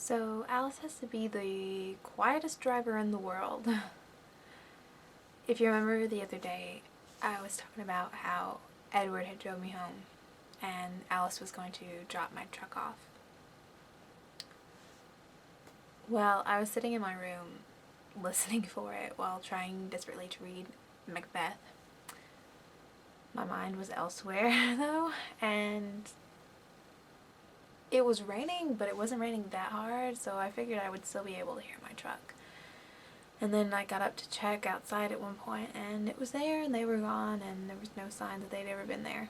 So Alice has to be the quietest driver in the world. If you remember the other day, I was talking about how Edward had drove me home and Alice was going to drop my truck off. Well, I was sitting in my room listening for it while trying desperately to read Macbeth. My mind was elsewhere though, and it was raining, but it wasn't raining that hard, so I figured I would still be able to hear my truck. And then I got up to check outside at one point, and it was there, and they were gone, and there was no sign that they'd ever been there.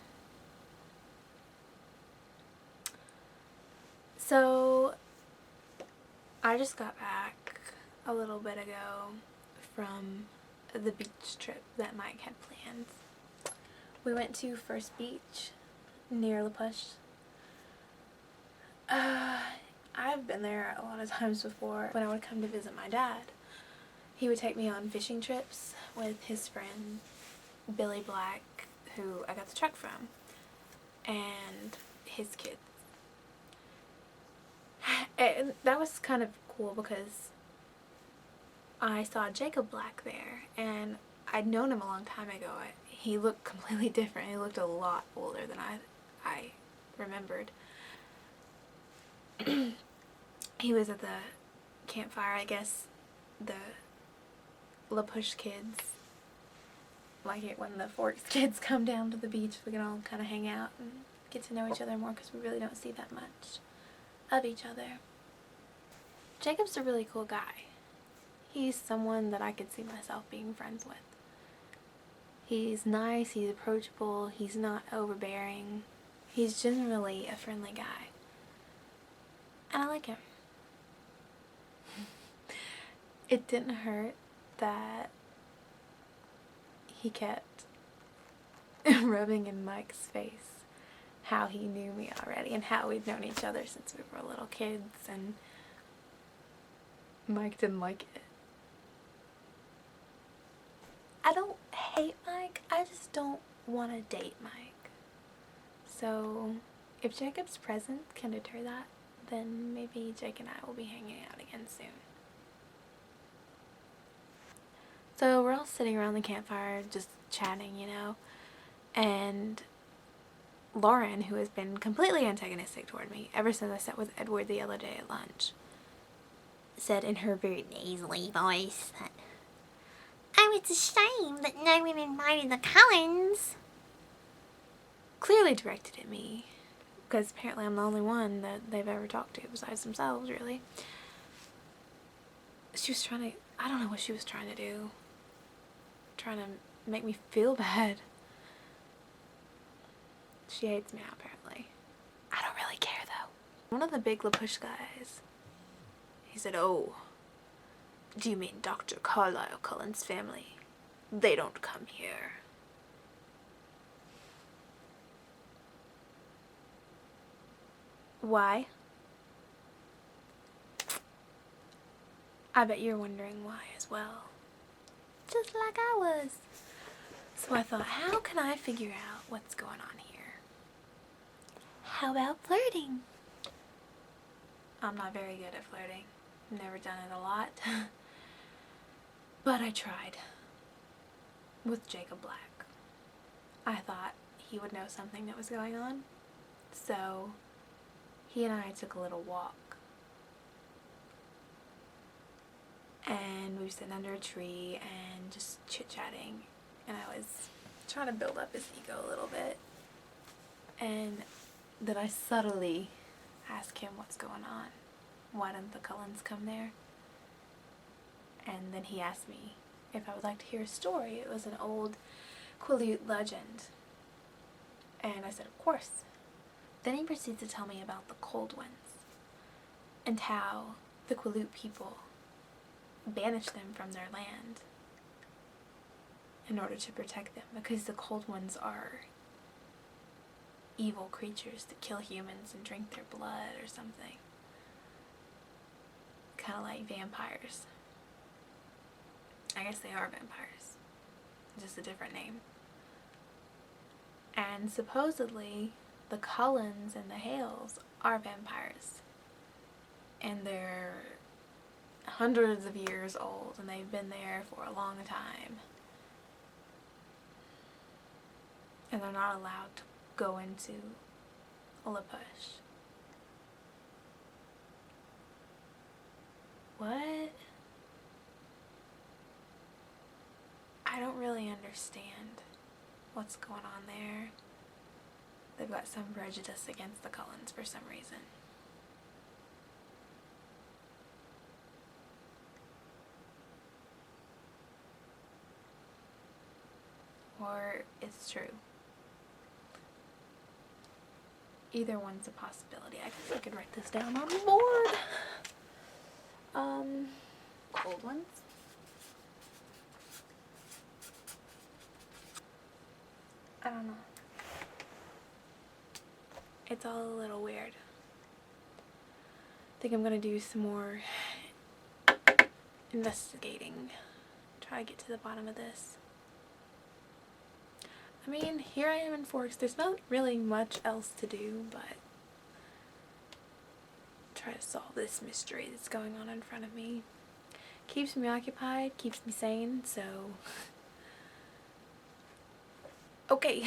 So I just got back a little bit ago from the beach trip that Mike had planned. We went to First Beach near La Push. I've been there a lot of times before when I would come to visit my dad. He would take me on fishing trips with his friend Billy Black, who I got the truck from, and his kids. And that was kind of cool because I saw Jacob Black there, and I'd known him a long time ago. He looked completely different. He looked a lot older than I remembered. He was at the campfire, I guess. The La Push kids like it when the Forks kids come down to the beach. We can all kind of hang out and get to know each other more because we really don't see that much of each other. Jacob's a really cool guy. He's someone that I could see myself being friends with. He's nice, he's approachable, he's not overbearing. He's generally a friendly guy. And I like him. It didn't hurt that he kept rubbing in Mike's face how he knew me already and how we'd known each other since we were little kids, and Mike didn't like it. I don't hate Mike, I just don't want to date Mike. So if Jacob's presence can deter that, then maybe Jake and I will be hanging out again soon. So we're all sitting around the campfire just chatting, you know, and Lauren, who has been completely antagonistic toward me ever since I sat with Edward the other day at lunch, said in her very nasally voice that, "Oh, it's a shame that no one invited the Cullens." Clearly directed at me, because apparently I'm the only one that they've ever talked to besides themselves, really. She was trying to, I don't know what she was trying to do. Trying to make me feel bad. She hates me now, apparently. I don't really care, though. One of the big La Push guys, he said, "Oh, do you mean Dr. Carlisle Cullen's family? They don't come here." Why? I bet you're wondering why as well. Just like I was. So I thought, how can I figure out what's going on here? How about flirting? I'm not very good at flirting. Never done it a lot. But I tried. With Jacob Black. I thought he would know something that was going on. So he and I took a little walk. And we were sitting under a tree and just chit-chatting, and I was trying to build up his ego a little bit, and then I subtly asked him what's going on. Why didn't the Cullens come there? And then he asked me if I would like to hear a story. It was an old Quileute legend, and I said, of course. Then he proceeded to tell me about the Cold Ones and how the Quileute people banished them from their land in order to protect them, because the Cold Ones are evil creatures that kill humans and drink their blood or something. Kind of like vampires. I guess they are vampires, just a different name. And supposedly the Cullens and the Hales are vampires. and they're hundreds of years old, and they've been there for a long time. And they're not allowed to go into La Push. What? I don't really understand what's going on there. They've got some prejudice against the Cullens for some reason. Or it's true. Either one's a possibility. I guess I could write this down on the board. Cold ones. I don't know. It's all a little weird. I think I'm gonna do some more investigating. Try to get to the bottom of this. I mean, here I am in Forks. There's not really much else to do, but try to solve this mystery that's going on in front of me. Keeps me occupied, keeps me sane, so okay.